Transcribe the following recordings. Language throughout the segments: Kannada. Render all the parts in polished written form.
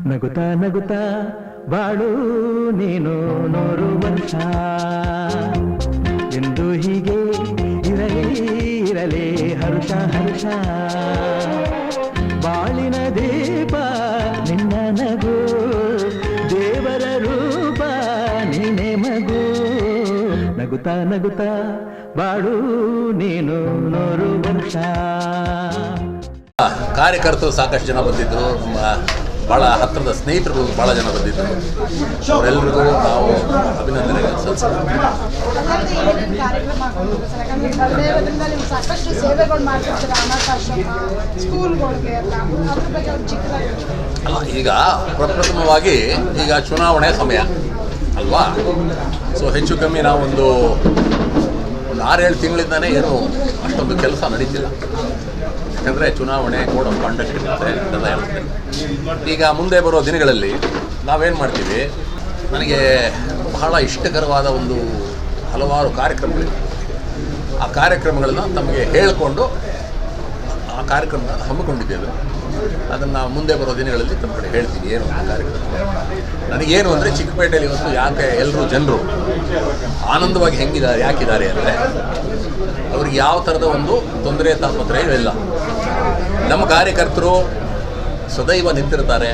ನಗುತ್ತಾ ನಗುತ್ತಾ ಬಾಳು ನೀನು 100 ವರ್ಷ ಎಂದು ಹೀಗೆ ಇರಲಿ ಇರಲಿ ಹರುಷ ಹರುಷ ಬಾಳಿನ ದೀಪ ನಿನ್ನ ನಗು ದೇವರ ರೂಪ ನೀನೆ ಮಗು ನಗುತ್ತಾ ನಗುತ್ತಾ ಬಾಳು ನೀನು 100 ವರ್ಷ. ಕಾರ್ಯಕರ್ತರು ಸಾಕಷ್ಟು ಜನ ಬಂದಿದ್ದರು, ನಮ್ಮ ಭಾಳ ಹತ್ತಿರದ ಸ್ನೇಹಿತರು ಭಾಳ ಜನ ಬಂದಿದ್ದರು. ಅವರೆಲ್ಲರಿಗೂ ನಾವು ಅಭಿನಂದನೆಗಳು ಸಲ್ಲಿಸ್ತೀವಿ. ಅಲ್ಲ, ಈಗ ಪ್ರಪ್ರಥಮವಾಗಿ ಈಗ ಚುನಾವಣೆ ಸಮಯ ಅಲ್ವಾ? ಸೊ ಹೆಚ್ಚು ಕಮ್ಮಿ ನಾವೊಂದು 6-7 ತಿಂಗಳಿಂದನೇ ಏನು ಅಷ್ಟೊಂದು ಕೆಲಸ ನಡೀತಿಲ್ಲ. ಯಾಕಂದರೆ ಚುನಾವಣೆ ಕೋಡ್ ಆಫ್ ಕಾಂಡಕ್ಟ್ ಇರುತ್ತೆ, ಇದೆಲ್ಲ ಇರುತ್ತೆ. ಈಗ ಮುಂದೆ ಬರೋ ದಿನಗಳಲ್ಲಿ ನಾವೇನು ಮಾಡ್ತೀವಿ, ನನಗೆ ಬಹಳ ಇಷ್ಟಕರವಾದ ಒಂದು ಹಲವಾರು ಕಾರ್ಯಕ್ರಮಗಳಿವೆ. ಆ ಕಾರ್ಯಕ್ರಮಗಳನ್ನು ತಮಗೆ ಹೇಳಿಕೊಂಡು ಆ ಕಾರ್ಯಕ್ರಮನ ಹಮ್ಮಿಕೊಂಡಿದ್ದೇವೆ. ಅದನ್ನು ಮುಂದೆ ಬರೋ ದಿನಗಳಲ್ಲಿ ತಮ್ಮ ಕಡೆ ಹೇಳ್ತೀನಿ ಏನು ಆ ಕಾರ್ಯಕ್ರಮ. ನನಗೇನು ಅಂದರೆ ಚಿಕ್ಕಪೇಟೆಯಲ್ಲಿ ಇವತ್ತು ಯಾಕೆ ಎಲ್ಲರೂ ಜನರು ಆನಂದವಾಗಿ ಯಾಕಿದ್ದಾರೆ ಅಂದರೆ ಅವ್ರಿಗೆ ಯಾವ ಥರದ ಒಂದು ತೊಂದರೆ ತಾಪತ್ರಯ ಇಲ್ಲ. ನಮ್ಮ ಕಾರ್ಯಕರ್ತರು ಸದೈವ ನಿಂತಿರ್ತಾರೆ.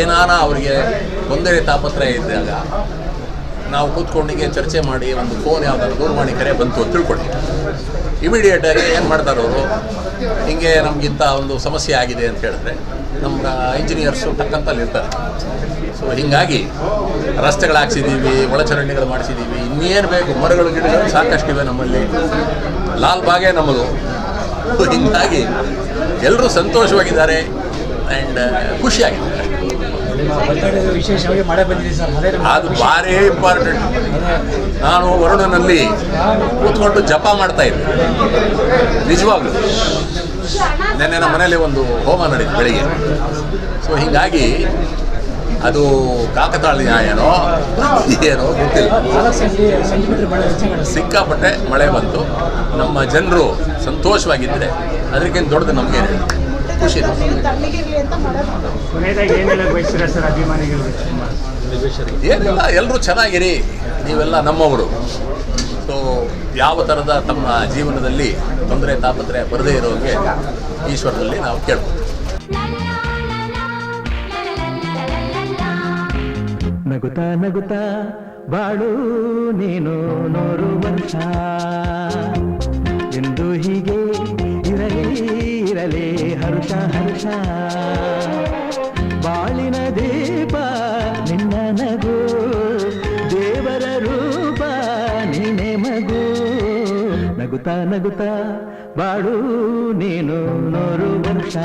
ಏನಾನ ಅವರಿಗೆ ತೊಂದರೆ ತಾಪತ್ರಯ ಇದ್ದಾಗ ನಾವು ಕೂತ್ಕೊಂಡಿಗೆ ಚರ್ಚೆ ಮಾಡಿ ಒಂದು ಫೋನ್ ಯಾವುದಾದ್ರು ದೂರವಾಣಿ ಕರೆ ಬಂತು ಅಂತ ತಿಳ್ಕೊಳ್ಳಿ, ಇಮಿಡಿಯೇಟಾಗಿ ಏನು ಮಾಡ್ತಾರೆ ಅವರು, ಹೀಗೆ ನಮಗಿಂತ ಒಂದು ಸಮಸ್ಯೆ ಆಗಿದೆ ಅಂತ ಹೇಳಿದ್ರೆ ನಮ್ಮ ಇಂಜಿನಿಯರ್ಸು ಟಕ್ಕಂತಲ್ಲಿ ಇರ್ತಾರೆ. ಸೊ ಹೀಗಾಗಿ ರಸ್ತೆಗಳು ಹಾಕ್ಸಿದ್ದೀವಿ, ಒಳಚರಂಡಿಗಳು ಮಾಡಿಸಿದ್ದೀವಿ, ಇನ್ನೇನು ಬೇಕು, ಮರಗಳು ಗಿಡಗಳು ಸಾಕಷ್ಟಿವೆ ನಮ್ಮಲ್ಲಿ, ಲಾಲ್ ಬಾಗೇ ನಮ್ಮದು. ಹೀಗಾಗಿ ಎಲ್ಲರೂ ಸಂತೋಷವಾಗಿದ್ದಾರೆ ಆ್ಯಂಡ್ ಖುಷಿಯಾಗಿದ್ದಾರೆ. ವಿಶೇಷವಾಗಿ ಮಳೆ ಬಂದಿದೆ ಸರ್, ಅದು ಭಾರಿ ಇಂಪಾರ್ಟೆಂಟ್. ನಾನು ವರುಣನಲ್ಲಿ ಕೂತ್ಕೊಂಡು ಜಪ ಮಾಡ್ತಾ ಇದ್ದೆ ನಿಜವಾಗ್ಲೂ. ನೆನ್ನೆ ನಮ್ಮ ಮನೇಲಿ ಒಂದು ಹೋಮ ನಡೀತು ಬೆಳಿಗ್ಗೆ. ಸೊ ಹೀಗಾಗಿ ಅದು ಕಾಕತಾಳೀಯ ಏನೋ ಗೊತ್ತಿಲ್ಲ, ಸಿಕ್ಕಾಪಟ್ಟೆ ಮಳೆ ಬಂತು. ನಮ್ಮ ಜನರು ಸಂತೋಷವಾಗಿದ್ದರೆ ಅದಕ್ಕಿಂತ ದೊಡ್ಡದು ನಮಗೇನು ಖುಷಿ. ಏನಿಲ್ಲ, ಎಲ್ಲರೂ ಚೆನ್ನಾಗಿರಿ, ನೀವೆಲ್ಲ ನಮ್ಮವರು. ಸೊ ಯಾವ ಥರದ ತಮ್ಮ ಜೀವನದಲ್ಲಿ ತೊಂದರೆ ತಾಪತ್ರೆ ಬರದೇ ಇರೋರಿಗೆ ಈಶ್ವರನಲ್ಲಿ ನಾವು ಕೇಳ್ಬೋದು. ನಗುತ್ತಾ ನಗುತ್ತಾ ಬಾಳು ನೀನು 100 ವರ್ಷ ಎಂದು ಹೀಗೆ ಇರಲಿ ಇರಲಿ ಹರುಷ ಹರುಷ ಬಾಳಿನ ದೀಪ ನಿನ್ನ ನಗು ದೇವರ ರೂಪ ನೀನೆ ಮಗು ನಗುತ್ತಾ ನಗುತ್ತಾ ಬಾಳು ನೀನು 100 ವರ್ಷ.